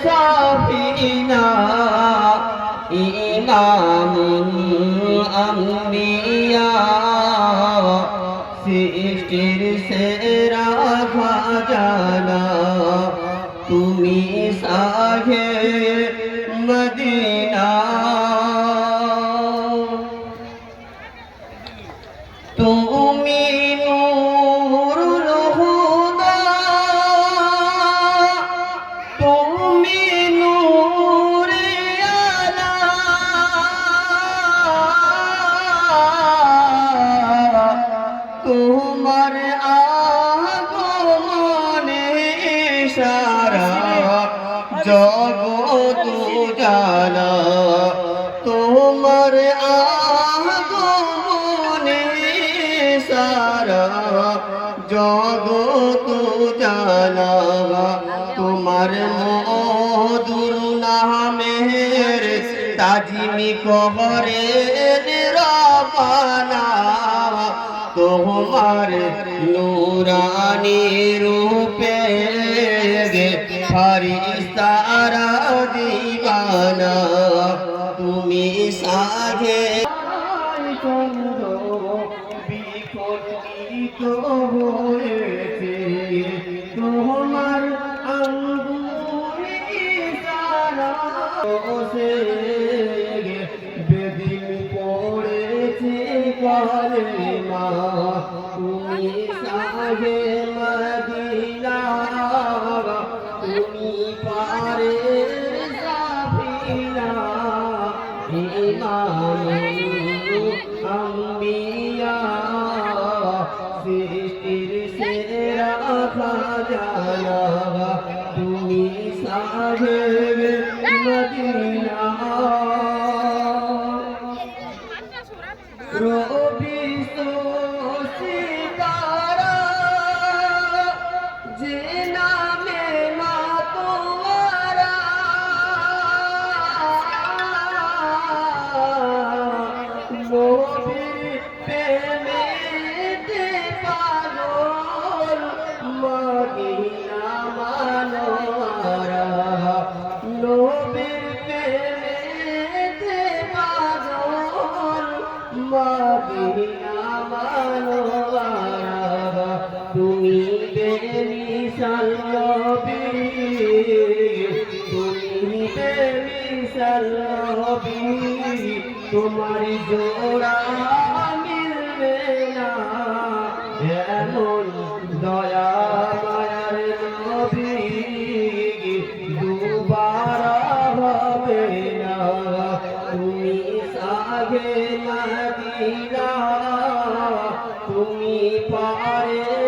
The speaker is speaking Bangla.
সাফিনা ইমামুল আম্বিয়া সৃষ্টির সেরা খাজানা তুমি সাহে মদিনা তুমি নূরুল হুদা তুমি নূরে আলা তোমার আগমনে সারা জগৎ উজালা তোমার আগমনে সারা জগৎ উজালা তোমার মধুর নামের তাজিমি কবরে রবানা তোমার নূরানি রূপে ফারিস্তারা দিবানা তুমি সাগে চন্দ্র বিকটিত হয়েছে তোমার আঙ্গুলি সারা বেদিন পড়েছে কালেমা তুমি সাহে মদিনা তুমি পারে সাফিনা ইমামুল আম্বিয়া সৃষ্টির সেরা খাজানা তুমি সাহে মদিনা রবি সিতারা যে নামে মাতোয়ারা নবীর প্রেমেতে পাগল মদিনা মানোয়ারা নবীর প্রেমেতে পাগল মদিনা মানোয়ারা তুমি বেমিসাল নবী তুমি বেমিসাল নবী তোমার জোড়া মিলবে না এমন দয়া মায়ার নবী দুবার হবে না তুমি সাগে মদিনা তুমি পারে